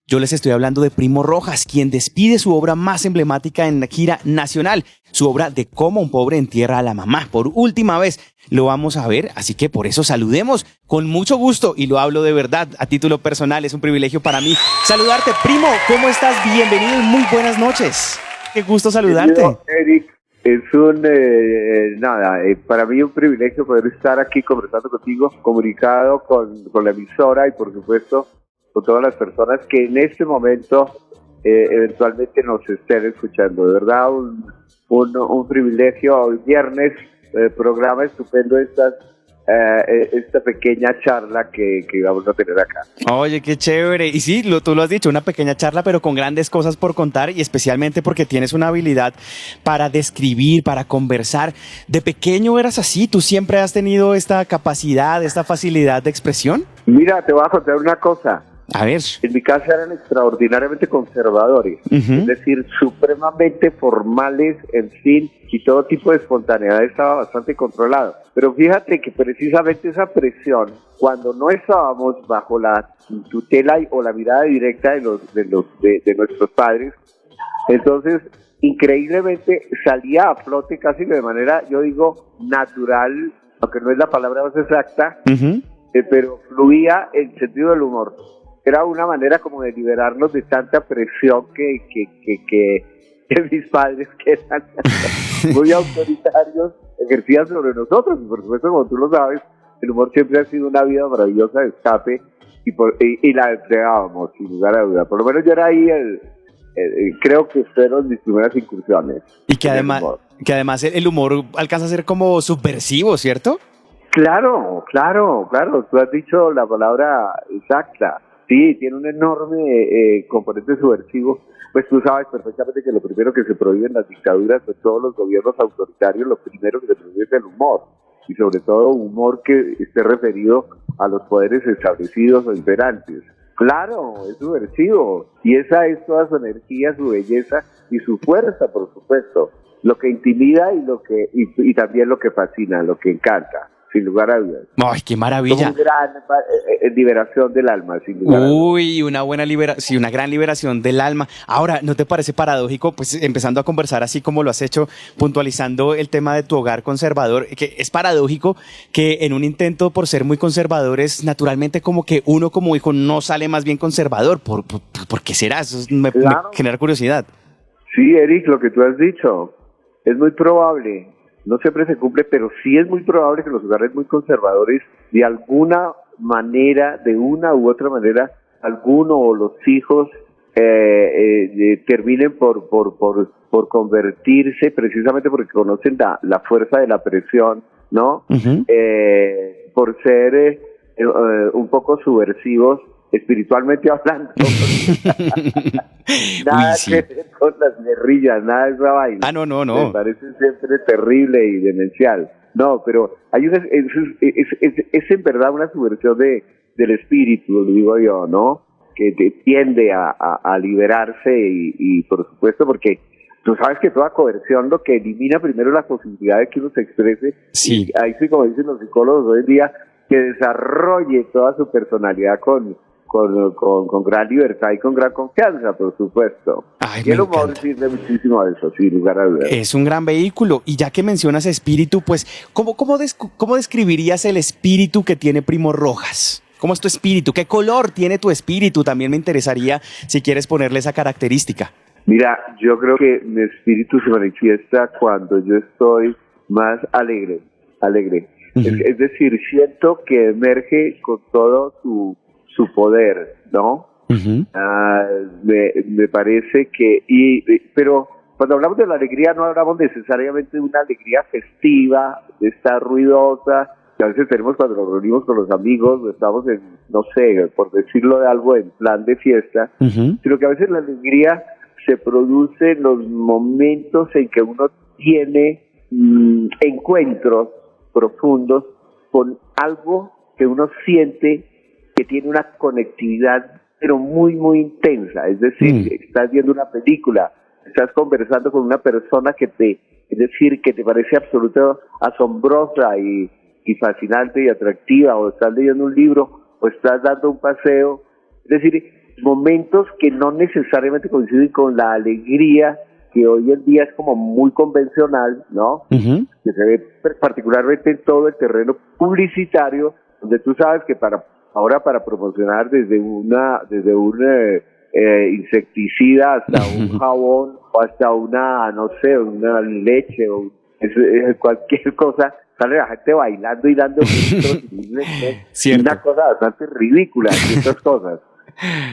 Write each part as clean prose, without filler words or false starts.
Yo les estoy hablando de Primo Rojas, quien despide su obra más emblemática en la gira nacional, su obra de Cómo un pobre entierra a la mamá. Por última vez lo vamos a ver, así que por eso saludemos con mucho gusto, y lo hablo de verdad a título personal, es un privilegio para mí saludarte. Primo, ¿cómo estás? Bienvenido y muy buenas noches. Qué gusto saludarte. Eric, es para mí un privilegio poder estar aquí conversando contigo, comunicado con la emisora y por supuesto con todas las personas que en este momento eventualmente nos estén escuchando. De verdad, un privilegio. Hoy viernes, programa estupendo esta pequeña charla que vamos a tener acá. Oye, qué chévere. Y sí, tú lo has dicho, una pequeña charla, pero con grandes cosas por contar, y especialmente porque tienes una habilidad para describir, para conversar. ¿De pequeño eras así? ¿Tú siempre has tenido esta capacidad, esta facilidad de expresión? Mira, te voy a contar una cosa. A ver. En mi casa eran extraordinariamente conservadores, es decir, supremamente formales, en fin, y todo tipo de espontaneidad estaba bastante controlado. Pero fíjate que precisamente esa presión, cuando no estábamos bajo la tutela o la mirada directa de nuestros padres, entonces increíblemente salía a flote casi de manera, yo digo, natural, aunque no es la palabra más exacta, pero fluía el sentido del humor. Era una manera como de liberarnos de tanta presión que mis padres, que eran muy autoritarios, ejercían sobre nosotros. Y por supuesto, como tú lo sabes, el humor siempre ha sido una vida maravillosa de escape y la entregábamos, sin lugar a duda. Por lo menos yo era ahí creo que fueron mis primeras incursiones. Y que además el humor alcanza a ser como subversivo, ¿cierto? Claro. Tú has dicho la palabra exacta. Sí, tiene un enorme componente subversivo. Pues tú sabes perfectamente que lo primero que se prohíbe en las dictaduras, de todos los gobiernos autoritarios, lo primero que se prohíbe es el humor. Y sobre todo humor que esté referido a los poderes establecidos o imperantes. Claro, es subversivo. Y esa es toda su energía, su belleza y su fuerza, por supuesto. Lo que intimida y también lo que fascina, lo que encanta. Sin lugar a dudas. ¡Ay, qué maravilla! Una gran liberación del alma, sin lugar a dudas. Uy, una gran liberación del alma. Ahora, ¿no te parece paradójico, pues empezando a conversar así como lo has hecho, puntualizando el tema de tu hogar conservador, que es paradójico que en un intento por ser muy conservadores, naturalmente como que uno como hijo no sale más bien conservador? ¿Por qué será? Eso me genera curiosidad. Sí, Eric, lo que tú has dicho es muy probable. No siempre se cumple, pero sí es muy probable que los hogares muy conservadores, de alguna manera, de una u otra manera, alguno o los hijos terminen por convertirse, precisamente porque conocen la fuerza de la presión, ¿no? Por ser un poco subversivos, espiritualmente hablando. Nada que ver con las guerrillas, nada de esa vaina. No. Me parece siempre terrible y demencial. No, pero hay es en verdad una subversión del espíritu, lo digo yo, ¿no? Que tiende a liberarse y por supuesto, porque tú sabes que toda coerción lo que elimina primero la posibilidad de que uno se exprese. Sí. Ahí sí, como dicen los psicólogos hoy en día, que desarrolle toda su personalidad con gran libertad y con gran confianza, por supuesto. Ay, y el humor sirve muchísimo a eso, sin lugar a dudas. Es un gran vehículo. Y ya que mencionas espíritu, pues, ¿cómo describirías el espíritu que tiene Primo Rojas? ¿Cómo es tu espíritu? ¿Qué color tiene tu espíritu? También me interesaría si quieres ponerle esa característica. Mira, yo creo que mi espíritu se manifiesta cuando yo estoy más alegre. Es decir, siento que emerge con todo su poder, ¿no? Me parece que pero cuando hablamos de la alegría no hablamos necesariamente de una alegría festiva, de estar ruidosa, que a veces tenemos cuando nos reunimos con los amigos, o estamos en, no sé, por decirlo de algo, en plan de fiesta, sino que a veces la alegría se produce en los momentos en que uno tiene encuentros profundos con algo que uno siente que tiene una conectividad pero muy, muy intensa. Es decir, estás viendo una película, estás conversando con una persona que te parece absolutamente asombrosa y fascinante y atractiva, o estás leyendo un libro, o estás dando un paseo. Es decir, momentos que no necesariamente coinciden con la alegría que hoy en día es como muy convencional, ¿no? Uh-huh. Que se ve particularmente en todo el terreno publicitario, donde tú sabes que para promocionar desde un insecticida hasta un jabón o hasta una, no sé, una leche o cualquier cosa, sale la gente bailando y dando gritos y una cosa bastante ridícula, ciertas cosas.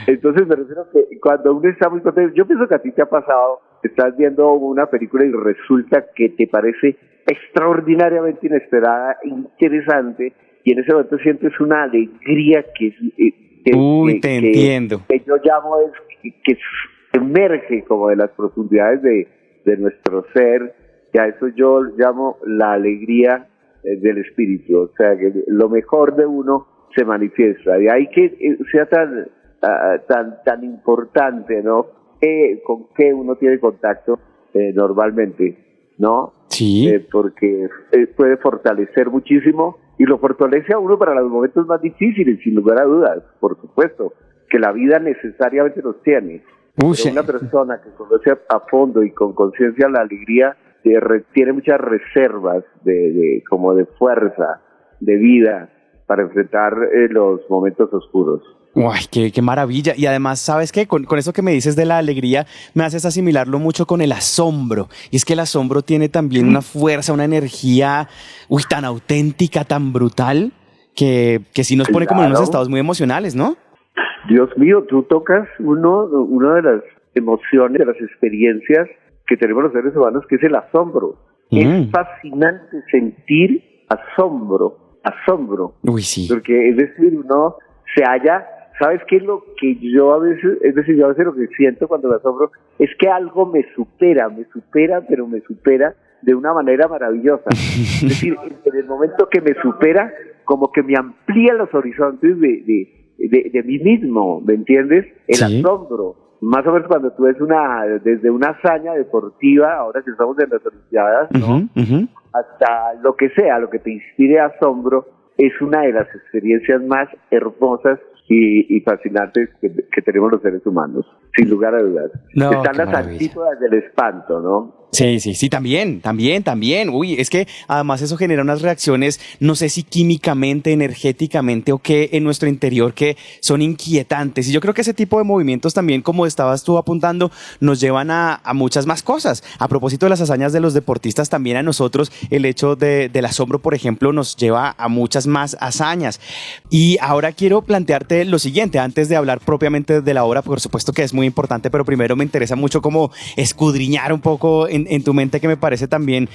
Entonces me refiero que cuando uno está muy contento, yo pienso que a ti te ha pasado, estás viendo una película y resulta que te parece extraordinariamente inesperada, interesante, y en ese momento sientes una alegría que entiendo. Que yo llamo que emerge como de las profundidades de nuestro ser, y a eso yo llamo la alegría del espíritu, o sea que lo mejor de uno se manifiesta, y ahí que sea tan importante, ¿no? Con qué uno tiene contacto normalmente, ¿no? Sí. Porque puede fortalecer muchísimo y lo fortalece a uno para los momentos más difíciles, sin lugar a dudas, por supuesto, que la vida necesariamente los tiene. Pero una persona que conoce a fondo y con conciencia la alegría tiene muchas reservas como de fuerza, de vida, para enfrentar los momentos oscuros. ¡Uy, qué maravilla! Y además, ¿sabes qué? Con eso que me dices de la alegría, me haces asimilarlo mucho con el asombro. Y es que el asombro tiene también una fuerza, una energía, tan auténtica, tan brutal, que sí nos pone como en unos estados muy emocionales, ¿no? Dios mío, tú tocas una de las emociones, de las experiencias que tenemos los seres humanos, que es el asombro. Es fascinante sentir asombro. Uy, sí. Porque, es decir, uno se halla... ¿Sabes qué es lo que yo a veces, lo que siento cuando me asombro? Es que algo me supera, pero me supera de una manera maravillosa. Es decir, en el momento que me supera, como que me amplía los horizontes de mí mismo, ¿me entiendes? El asombro. Más o menos cuando tú ves desde una hazaña deportiva, ahora que estamos en las Olimpiadas, ¿no? Hasta lo que sea, lo que te inspire asombro, es una de las experiencias más hermosas y fascinantes que tenemos los seres humanos, sin lugar a dudas. Están las antípodas del espanto, ¿no? Sí, también. Uy, es que además eso genera unas reacciones, no sé si químicamente, energéticamente o qué en nuestro interior, que son inquietantes. Y yo creo que ese tipo de movimientos también, como estabas tú apuntando, nos llevan a muchas más cosas. A propósito de las hazañas de los deportistas, también a nosotros el hecho del asombro, por ejemplo, nos lleva a muchas más hazañas. Y ahora quiero plantearte lo siguiente, antes de hablar propiamente de la obra, por supuesto que es muy importante, pero primero me interesa mucho como escudriñar un poco en tu mente, que me parece también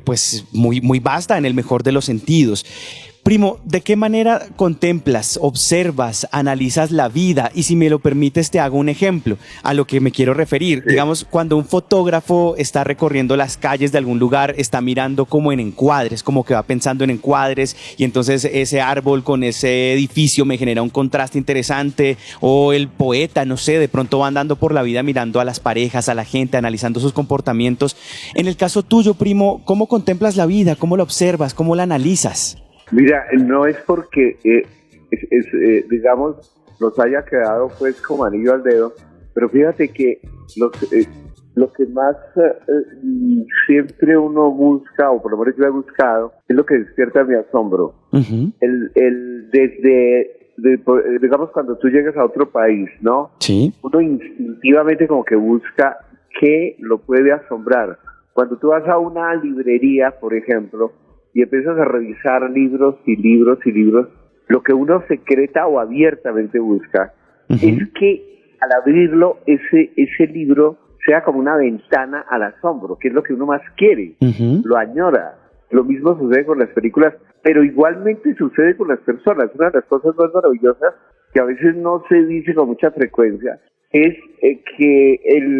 pues muy vasta en el mejor de los sentidos. Primo, ¿de qué manera contemplas, observas, analizas la vida? Y si me lo permites, te hago un ejemplo a lo que me quiero referir. Sí. Digamos, cuando un fotógrafo está recorriendo las calles de algún lugar, está mirando como en encuadres, como que va pensando en encuadres, y entonces ese árbol con ese edificio me genera un contraste interesante, o el poeta, no sé, de pronto va andando por la vida mirando a las parejas, a la gente, analizando sus comportamientos. En el caso tuyo, primo, ¿cómo contemplas la vida? ¿Cómo la observas? ¿Cómo la analizas? Mira, no es porque, digamos, nos haya quedado pues como anillo al dedo, pero fíjate que lo que más siempre uno busca, o por lo menos yo he buscado, es lo que despierta mi asombro. Uh-huh. Digamos, cuando tú llegas a otro país, ¿no? Sí. Uno instintivamente como que busca qué lo puede asombrar. Cuando tú vas a una librería, por ejemplo, y empiezas a revisar libros, lo que uno secreta o abiertamente busca es que al abrirlo ese libro sea como una ventana al asombro, que es lo que uno más quiere, lo añora. Lo mismo sucede con las películas, pero igualmente sucede con las personas. Una de las cosas más maravillosas que a veces no se dice con mucha frecuencia es que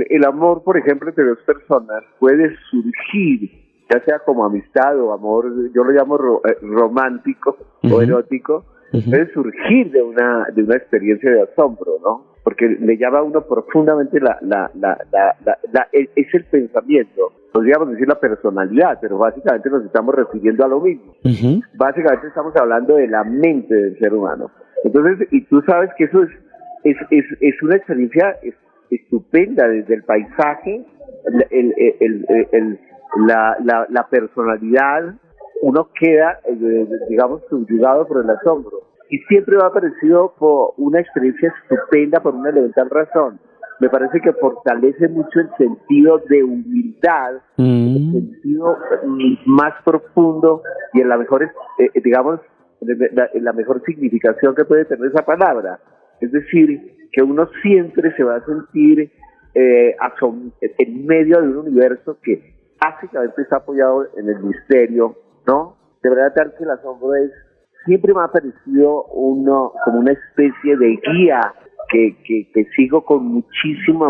el amor, por ejemplo, entre dos personas puede surgir, ya sea como amistad o amor, yo lo llamo romántico o erótico, puede surgir de una experiencia de asombro, ¿no? Porque le llama a uno profundamente es el pensamiento, podríamos decir la personalidad, pero básicamente nos estamos refiriendo a lo mismo. Básicamente estamos hablando de la mente del ser humano. Entonces, y tú sabes que eso es una experiencia estupenda desde el paisaje, la personalidad, uno queda, digamos, subyugado por el asombro. Y siempre me ha parecido una experiencia estupenda por una elemental razón. Me parece que fortalece mucho el sentido de humildad, el sentido más profundo y en la mejor, digamos, la mejor significación que puede tener esa palabra. Es decir, que uno siempre se va a sentir en medio de un universo que básicamente está apoyado en el misterio, ¿no? De verdad, tal que el asombro siempre me ha parecido como una especie de guía que sigo con muchísima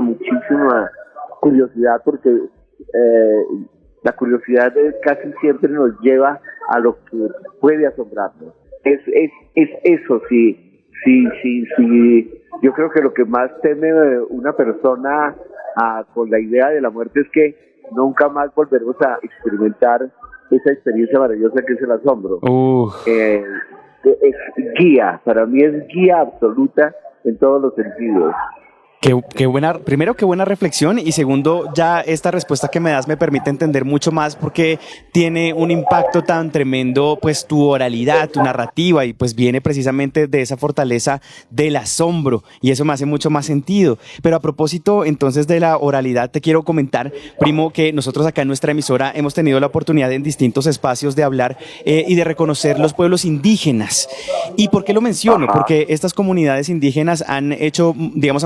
curiosidad, porque la curiosidad casi siempre nos lleva a lo que puede asombrarnos. Es eso, sí. Yo creo que lo que más teme una persona con la idea de la muerte es que nunca más volveremos a experimentar esa experiencia maravillosa que es el asombro. Es guía, para mí es guía absoluta en todos los sentidos. Primero, qué buena reflexión, y segundo, ya esta respuesta que me das me permite entender mucho más porque tiene un impacto tan tremendo, pues tu oralidad, tu narrativa, y pues viene precisamente de esa fortaleza del asombro, y eso me hace mucho más sentido. Pero a propósito entonces de la oralidad, te quiero comentar, primo, que nosotros acá en nuestra emisora hemos tenido la oportunidad en distintos espacios de hablar y de reconocer los pueblos indígenas. ¿Y por qué lo menciono? Porque estas comunidades indígenas han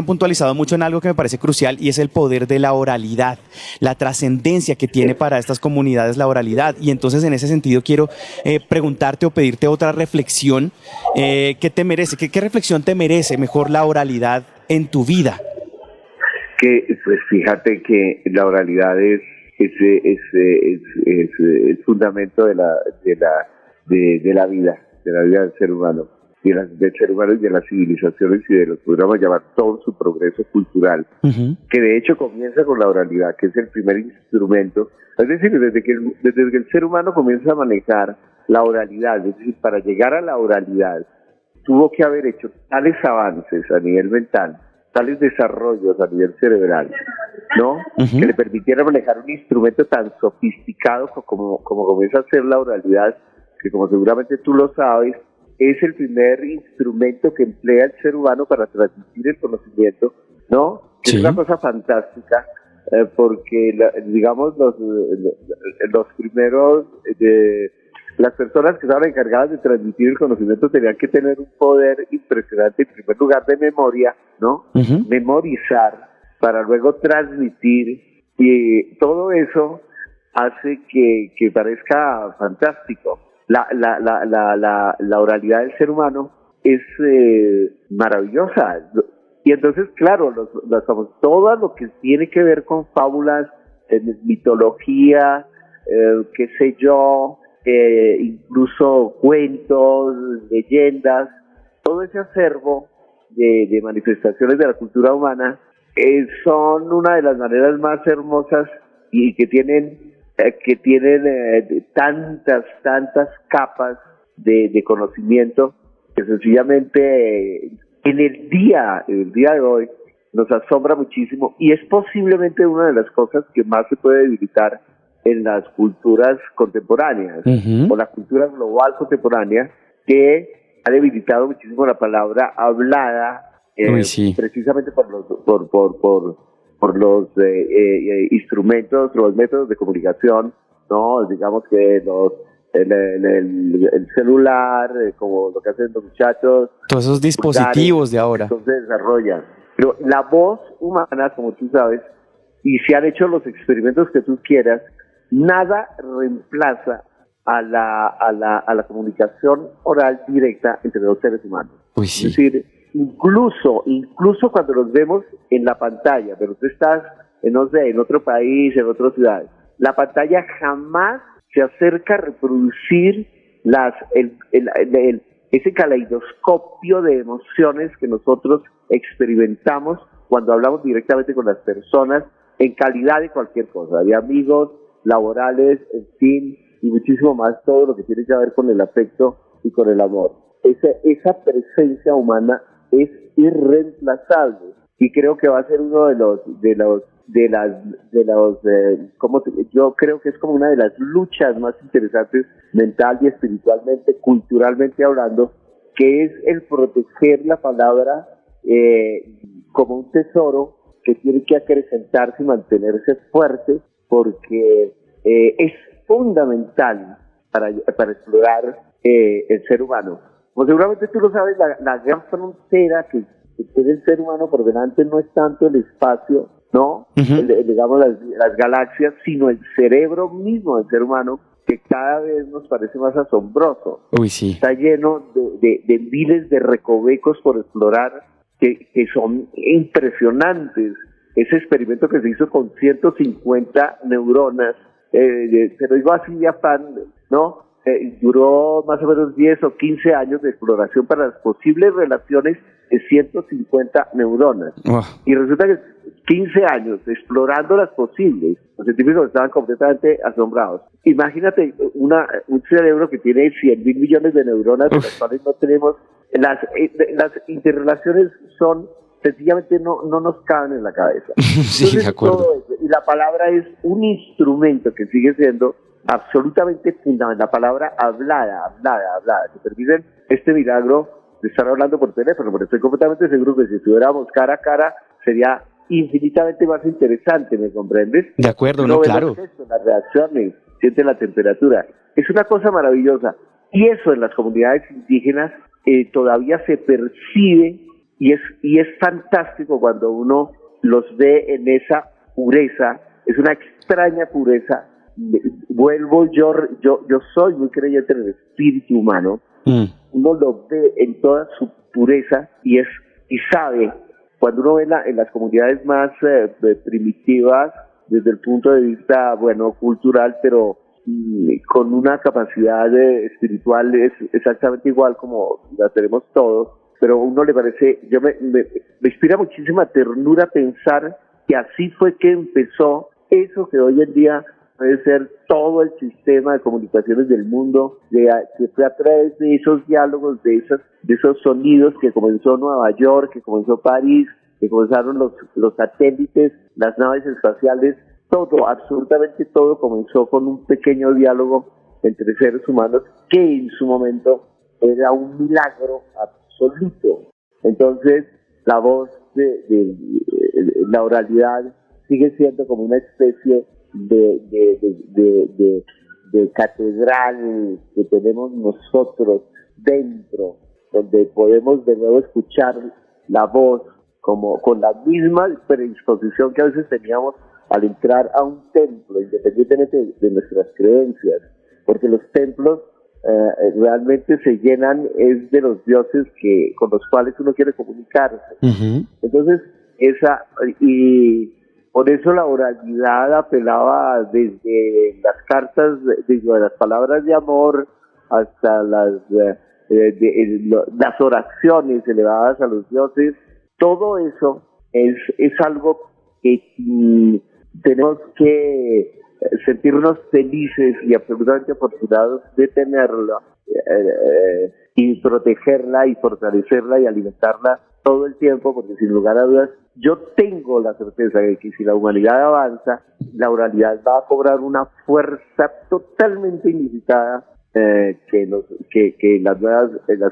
puntualizado mucho en algo que me parece crucial, y es el poder de la oralidad, la trascendencia que tiene para estas comunidades la oralidad. Y entonces en ese sentido quiero preguntarte o pedirte otra reflexión. ¿Qué te merece? ¿Qué reflexión te merece mejor la oralidad en tu vida? Pues fíjate que la oralidad es fundamento de la vida del ser humano. Del ser humano y de las civilizaciones y de los, podríamos llamar, todo su progreso cultural, que de hecho comienza con la oralidad, que es el primer instrumento. Es decir, desde que el ser humano comienza a manejar la oralidad, es decir, para llegar a la oralidad, tuvo que haber hecho tales avances a nivel mental, tales desarrollos a nivel cerebral, ¿no? Que le permitieran manejar un instrumento tan sofisticado como comienza a ser la oralidad, que como seguramente tú lo sabes, es el primer instrumento que emplea el ser humano para transmitir el conocimiento, ¿no? Sí. Es una cosa fantástica, porque digamos los primeros, las personas que estaban encargadas de transmitir el conocimiento tenían que tener un poder impresionante, en primer lugar de memoria, ¿no? Memorizar para luego transmitir, y todo eso hace que parezca fantástico. La oralidad del ser humano es maravillosa. Y entonces, claro, todo lo que tiene que ver con fábulas, mitología, qué sé yo, incluso cuentos, leyendas, todo ese acervo de manifestaciones de la cultura humana son una de las maneras más hermosas y que tienen tantas capas de conocimiento que sencillamente en el día de hoy nos asombra muchísimo, y es posiblemente una de las cosas que más se puede debilitar en las culturas contemporáneas, o la cultura global contemporánea, que ha debilitado muchísimo la palabra hablada, precisamente por los instrumentos, los métodos de comunicación, ¿no? Digamos que el celular, como lo que hacen los muchachos. Todos esos dispositivos de ahora. Entonces se desarrollan. Pero la voz humana, como tú sabes, y se han hecho los experimentos que tú quieras, nada reemplaza a la comunicación oral directa entre los seres humanos. Sí. Es decir, incluso cuando los vemos en la pantalla, pero tú estás, no sé, en otro país, en otra ciudad, la pantalla jamás se acerca a reproducir ese caleidoscopio de emociones que nosotros experimentamos cuando hablamos directamente con las personas en calidad de cualquier cosa, de amigos, laborales, en fin, y muchísimo más, todo lo que tiene que ver con el afecto y con el amor. Esa presencia humana es irreemplazable y creo que va a ser uno yo creo que es como una de las luchas más interesantes mental y espiritualmente, culturalmente hablando, que es el proteger la palabra como un tesoro que tiene que acrecentarse y mantenerse fuerte, porque es fundamental para explorar el ser humano. Como seguramente tú lo sabes, la gran frontera que tiene el ser humano por delante no es tanto el espacio, ¿no? Digamos las galaxias, sino el cerebro mismo del ser humano, que cada vez nos parece más asombroso. Uy, sí. Está lleno de miles de recovecos por explorar que son impresionantes. Ese experimento que se hizo con 150 neuronas, se lo digo así de afán, ¿no? Duró más o menos 10 o 15 años de exploración para las posibles relaciones de 150 neuronas. Y resulta que 15 años explorando las posibles, los científicos estaban completamente asombrados. Imagínate un cerebro que tiene 100.000 millones de neuronas, de las cuales no tenemos, las interrelaciones son sencillamente no nos caben en la cabeza. Sí, entonces, de acuerdo. todo eso, y la palabra es un instrumento que sigue siendo absolutamente fundamental. La palabra hablada. Que permiten este milagro de estar hablando por teléfono, porque estoy completamente seguro que si estuviéramos cara a cara sería infinitamente más interesante, ¿me comprendes? De acuerdo, no, claro. Las reacciones, siente la temperatura. Es una cosa maravillosa. Y eso en las comunidades indígenas todavía se percibe y es fantástico cuando uno los ve en esa pureza. Es una extraña pureza. Yo soy muy creyente en el espíritu humano. Uno lo ve en toda su pureza y sabe, cuando uno ve en las comunidades más primitivas, desde el punto de vista, cultural, pero con una capacidad espiritual es exactamente igual como la tenemos todos, pero a uno le parece, me inspira muchísima ternura pensar que así fue que empezó eso que hoy en día puede ser todo el sistema de comunicaciones del mundo, que fue a través de esos diálogos, de esos sonidos que comenzó Nueva York, que comenzó París, que comenzaron los satélites, las naves espaciales, todo, absolutamente todo comenzó con un pequeño diálogo entre seres humanos que en su momento era un milagro absoluto. Entonces, la voz de la oralidad sigue siendo como una especie de catedral que tenemos nosotros dentro, donde podemos de nuevo escuchar la voz como con la misma predisposición que a veces teníamos al entrar a un templo, independientemente de nuestras creencias, porque los templos realmente se llenan es de los dioses con los cuales uno quiere comunicarse. Entonces, y por eso la oralidad apelaba desde las cartas, desde las palabras de amor hasta las oraciones elevadas a los dioses. Todo eso es algo que tenemos que sentirnos felices y absolutamente afortunados de tenerla y protegerla y fortalecerla y alimentarla todo el tiempo, porque sin lugar a dudas yo tengo la certeza de que si la humanidad avanza, la oralidad va a cobrar una fuerza totalmente inusitada que las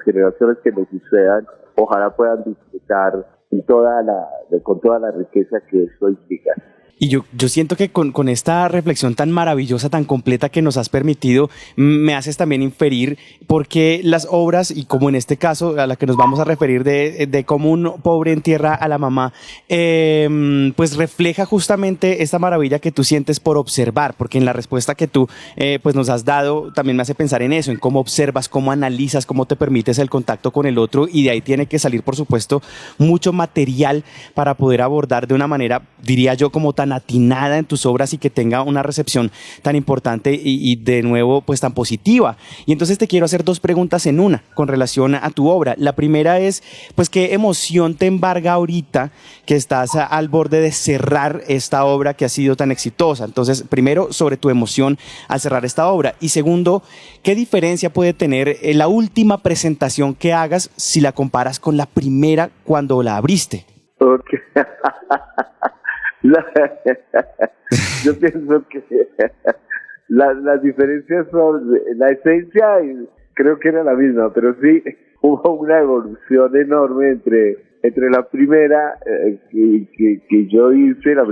generaciones que nos sucedan ojalá puedan disfrutar con toda la riqueza que eso implica. Y yo siento que con esta reflexión tan maravillosa, tan completa que nos has permitido, me haces también inferir por qué las obras, y como en este caso a la que nos vamos a referir de cómo un pobre entierra a la mamá, pues refleja justamente esta maravilla que tú sientes por observar, porque en la respuesta que tú pues nos has dado también me hace pensar en eso, en cómo observas, cómo analizas, cómo te permites el contacto con el otro, y de ahí tiene que salir, por supuesto, mucho material para poder abordar de una manera, diría yo, como tan tan atinada en tus obras y que tenga una recepción tan importante y de nuevo pues tan positiva. Y entonces te quiero hacer dos preguntas en una con relación a tu obra. La primera es pues qué emoción te embarga ahorita que estás al borde de cerrar esta obra que ha sido tan exitosa. Entonces, primero sobre tu emoción al cerrar esta obra y segundo, ¿qué diferencia puede tener la última presentación que hagas si la comparas con la primera cuando la abriste? Okay. Yo pienso que las diferencias son la esencia, y creo que era la misma, pero sí hubo una evolución enorme entre la primera que yo hice, la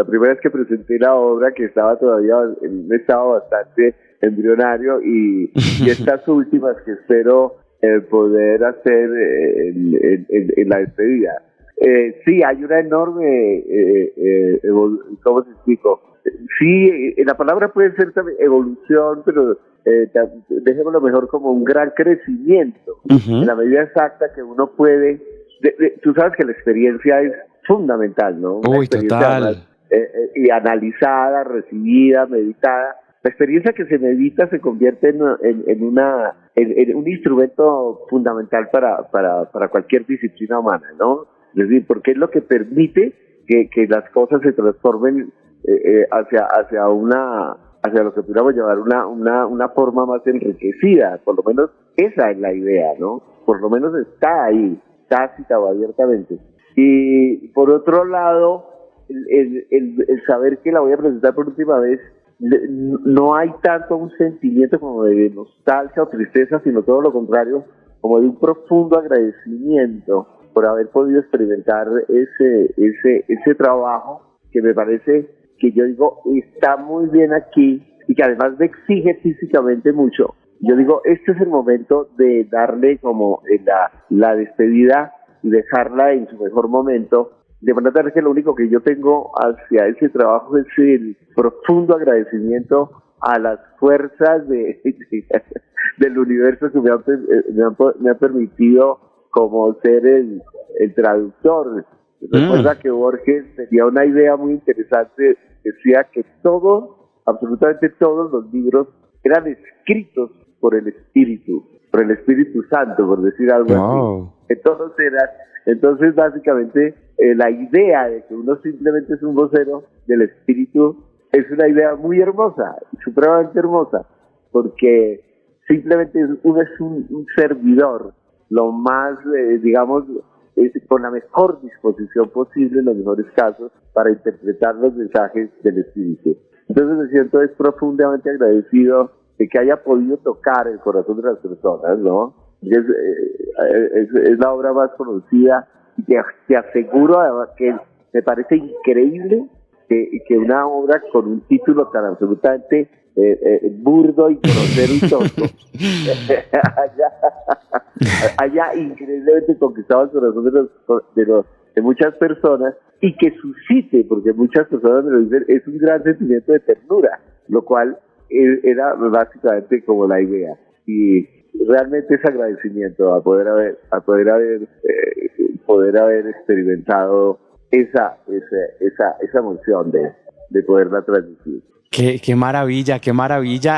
primera vez que presenté la obra, que estaba todavía en un estado bastante embrionario, y estas últimas que espero poder hacer en la despedida. Sí, hay una enorme, ¿cómo se explico? Sí, la palabra puede ser también evolución, pero dejémoslo mejor como un gran crecimiento, en la medida exacta que uno puede. Tú sabes que la experiencia es fundamental, ¿no? Una experiencia total. Además, y analizada, recibida, meditada. La experiencia que se medita se convierte en un instrumento fundamental para cualquier disciplina humana, ¿no? Es decir, porque es lo que permite que las cosas se transformen hacia lo que pudiéramos llamar una forma más enriquecida. Por lo menos esa es la idea, ¿no? Por lo menos está ahí, tácita o abiertamente. Y por otro lado, el saber que la voy a presentar por última vez, no hay tanto un sentimiento como de nostalgia o tristeza, sino todo lo contrario, como de un profundo agradecimiento por haber podido experimentar ese trabajo que me parece que yo digo está muy bien aquí y que además me exige físicamente mucho. Yo digo, este es el momento de darle como la despedida y dejarla en su mejor momento, de manera que lo único que yo tengo hacia ese trabajo es el profundo agradecimiento a las fuerzas del universo que me han permitido como ser el traductor. Recuerda que Borges tenía una idea muy interesante, decía que absolutamente todos los libros eran escritos por el Espíritu Santo, por decir algo así. Entonces básicamente la idea de que uno simplemente es un vocero del Espíritu es una idea muy hermosa, supremamente hermosa, porque simplemente uno es un servidor, lo más, con la mejor disposición posible en los mejores casos para interpretar los mensajes del Espíritu. Entonces me siento profundamente agradecido de que haya podido tocar el corazón de las personas, ¿no? Es la obra más conocida y te aseguro además que me parece increíble que una obra con un título tan absolutamente burdo y grosero y tonto haya increíblemente conquistado el corazón de muchas personas y que suscite, porque muchas personas me lo dicen, es un gran sentimiento de ternura, lo cual era básicamente como la idea. Y realmente es agradecimiento a poder haber experimentado esa emoción de poderla transmitir. Qué maravilla,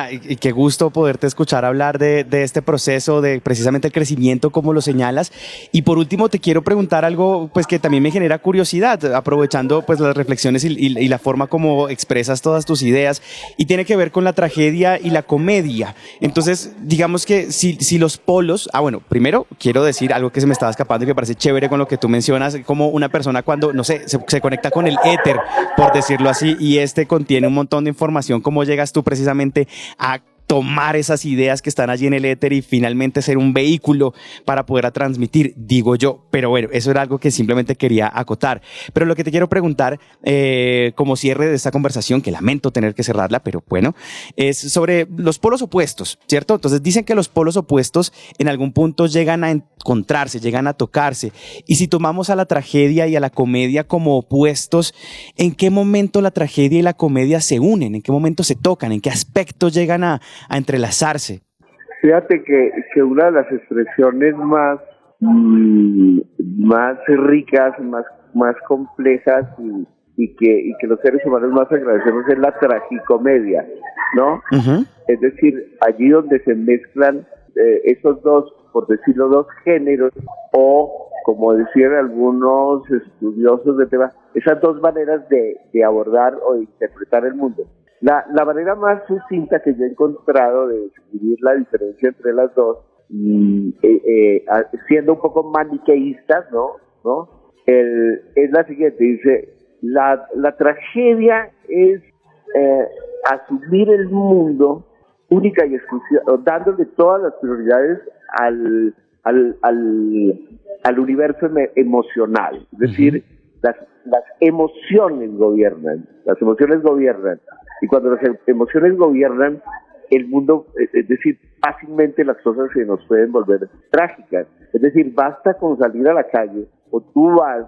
y qué gusto poderte escuchar hablar de este proceso, de precisamente el crecimiento como lo señalas. Y por último te quiero preguntar algo pues que también me genera curiosidad, aprovechando pues las reflexiones y la forma como expresas todas tus ideas, y tiene que ver con la tragedia y la comedia. Entonces, digamos que si los polos, bueno, primero quiero decir algo que se me estaba escapando y que me parece chévere con lo que tú mencionas, como una persona cuando, no sé, se conecta con el éter, por decirlo así, y contiene un montón de información. ¿Cómo llegas tú precisamente a tomar esas ideas que están allí en el éter y finalmente ser un vehículo para poder transmitir, digo yo? Pero bueno, eso era algo que simplemente quería acotar. Pero lo que te quiero preguntar, como cierre de esta conversación, que lamento tener que cerrarla, pero bueno, es sobre los polos opuestos, ¿cierto? Entonces dicen que los polos opuestos en algún punto llegan a encontrarse, llegan a tocarse. Y si tomamos a la tragedia y a la comedia como opuestos, ¿en qué momento la tragedia y la comedia se unen? ¿En qué momento se tocan? ¿En qué aspectos llegan a entrelazarse? Fíjate que una de las expresiones más ricas, más complejas y que los seres humanos más agradecemos es la tragicomedia, ¿no? Ujú. Es decir, allí donde se mezclan esos dos, por decirlo, dos géneros, o como decían algunos estudiosos del tema, esas dos maneras de abordar o de interpretar el mundo. La manera más sucinta que yo he encontrado de describir la diferencia entre las dos, siendo un poco maniqueístas, ¿no? Es la siguiente, dice, la tragedia es asumir el mundo única y exclusiva, dándole todas las prioridades al universo emocional. Es decir, las emociones gobiernan, y cuando las emociones gobiernan el mundo, es decir, fácilmente las cosas se nos pueden volver trágicas. Es decir, basta con salir a la calle, o tú vas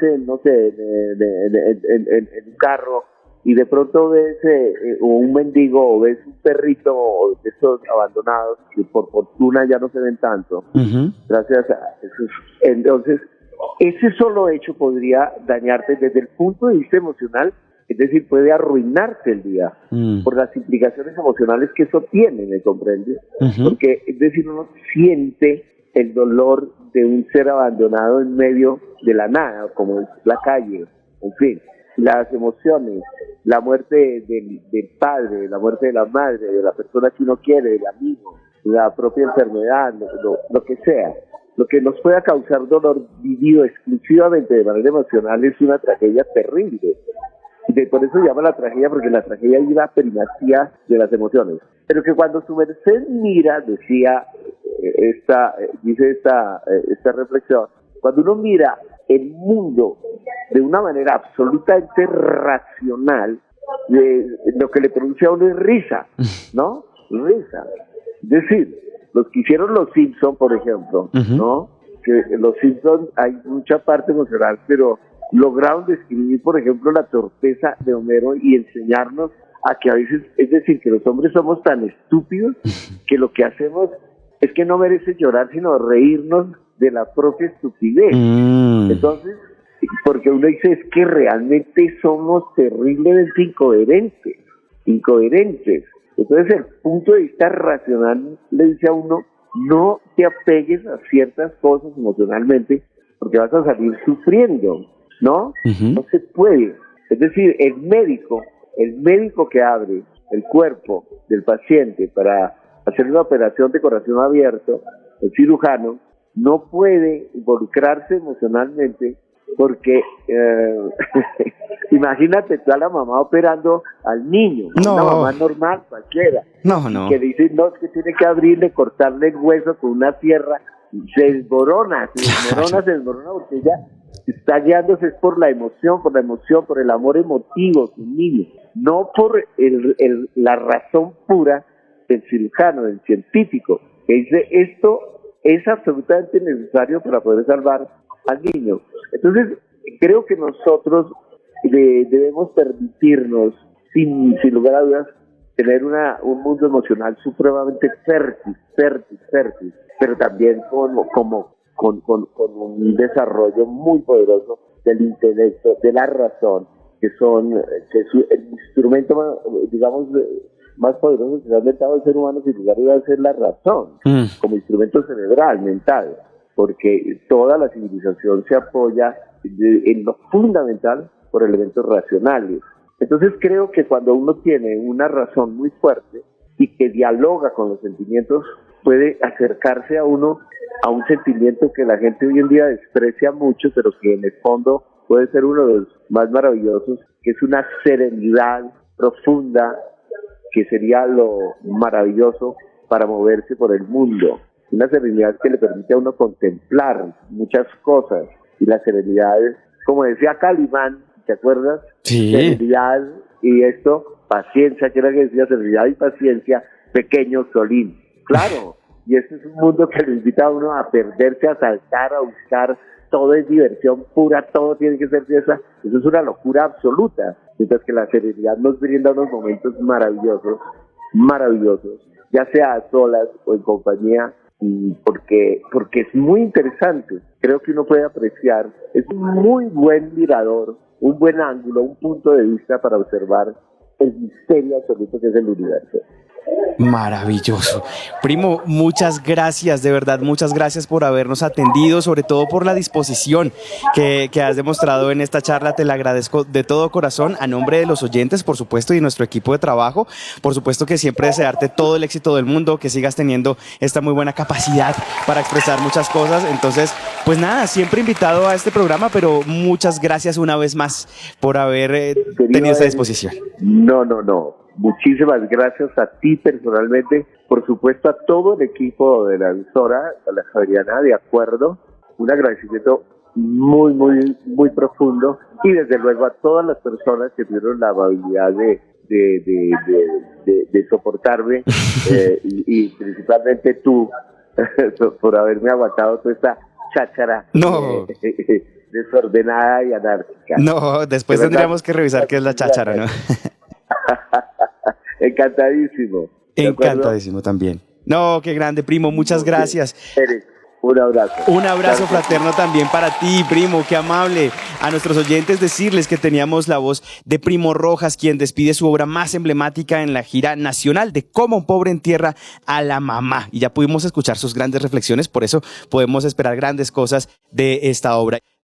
en, no sé, en un carro, y de pronto ves un mendigo o ves un perrito o de esos abandonados que por fortuna ya no se ven tanto, Ujú. gracias a eso. Entonces, ese solo hecho podría dañarte desde el punto de vista emocional, es decir, puede arruinarte el día por las implicaciones emocionales que eso tiene, ¿me comprendes? Ujú. Porque, es decir, uno siente el dolor de un ser abandonado en medio de la nada, como es la calle, en fin, las emociones, la muerte del padre, la muerte de la madre, de la persona que uno quiere, del amigo, la propia enfermedad, lo que sea. Lo que nos pueda causar dolor vivido exclusivamente de manera emocional es una tragedia terrible. Y por eso se llama la tragedia, porque la tragedia es la primacía de las emociones. Pero que cuando su merced mira, dice esta reflexión, cuando uno mira el mundo de una manera absolutamente racional, lo que le produce a uno es risa, ¿no? Risa. Es decir, los que hicieron Los Simpson, por ejemplo, Ujú. ¿no? Que en Los Simpson hay mucha parte emocional, pero lograron describir, por ejemplo, la torpeza de Homero y enseñarnos a que a veces, es decir, que los hombres somos tan estúpidos que lo que hacemos es que no merece llorar, sino reírnos de la propia estupidez. Entonces, porque uno dice, es que realmente somos terriblemente incoherentes. Entonces, el punto de vista racional le dice a uno, no te apegues a ciertas cosas emocionalmente, porque vas a salir sufriendo, ¿no? Ujú. No se puede. Es decir, el médico que abre el cuerpo del paciente para hacer una operación de corazón abierto, el cirujano, no puede involucrarse emocionalmente porque imagínate tú a la mamá operando al niño, No. una mamá normal, cualquiera, No. que dice, no, es que tiene que abrirle, cortarle el hueso con una sierra, se desmorona porque ella está guiándose es por la emoción, por el amor emotivo de un niño, no por la razón pura del cirujano, del científico, que dice esto es absolutamente necesario para poder salvar al niño. Entonces, creo que nosotros debemos permitirnos, sin lugar a dudas, tener un mundo emocional supremamente fértil, pero también con un desarrollo muy poderoso del intelecto, de la razón, que es el instrumento, digamos, más poderoso que se ha inventado el ser humano, sin lugar a dudas, es la razón, como instrumento cerebral, mental, porque toda la civilización se apoya en lo fundamental por elementos racionales. Entonces creo que cuando uno tiene una razón muy fuerte y que dialoga con los sentimientos, puede acercarse a uno a un sentimiento que la gente hoy en día desprecia mucho, pero que en el fondo puede ser uno de los más maravillosos, que es una serenidad profunda, que sería lo maravilloso para moverse por el mundo. Una serenidad que le permite a uno contemplar muchas cosas, y la serenidad, como decía Calimán, ¿te acuerdas? Sí. Serenidad y paciencia, que era que decía serenidad y paciencia, pequeño Solín. Claro, y este es un mundo que le invita a uno a perderse, a saltar, a buscar, todo es diversión pura, todo tiene que ser fiesta, eso es una locura absoluta, mientras que la serenidad nos brinda unos momentos maravillosos, ya sea a solas o en compañía, porque es muy interesante. Creo que uno puede apreciar, es un muy buen mirador un buen ángulo, un punto de vista para observar el misterio absoluto que es el universo. Maravilloso. Primo, muchas gracias, de verdad, muchas gracias por habernos atendido, sobre todo por la disposición que has demostrado en esta charla. Te la agradezco de todo corazón, a nombre de los oyentes, por supuesto, y nuestro equipo de trabajo. Por supuesto que siempre desearte todo el éxito del mundo, que sigas teniendo esta muy buena capacidad para expresar muchas cosas. Entonces, pues nada, siempre invitado a este programa, pero muchas gracias una vez más por haber tenido esta disposición. No. Muchísimas gracias a ti personalmente, por supuesto a todo el equipo de la emisora, a la Javeriana, de acuerdo, un agradecimiento muy profundo, y desde luego a todas las personas que tuvieron la amabilidad de soportarme, y principalmente tú, por haberme aguantado toda esta cháchara desordenada y anárquica. No, después tendríamos que revisar qué es la cháchara, ¿no? Encantadísimo. Encantadísimo también. No, qué grande, primo, muchas gracias. Un abrazo. Un abrazo fraterno también para ti, primo, qué amable. A nuestros oyentes decirles que teníamos la voz de Primo Rojas, quien despide su obra más emblemática en la gira nacional de Cómo un pobre entierra a la mamá. Y ya pudimos escuchar sus grandes reflexiones, por eso podemos esperar grandes cosas de esta obra.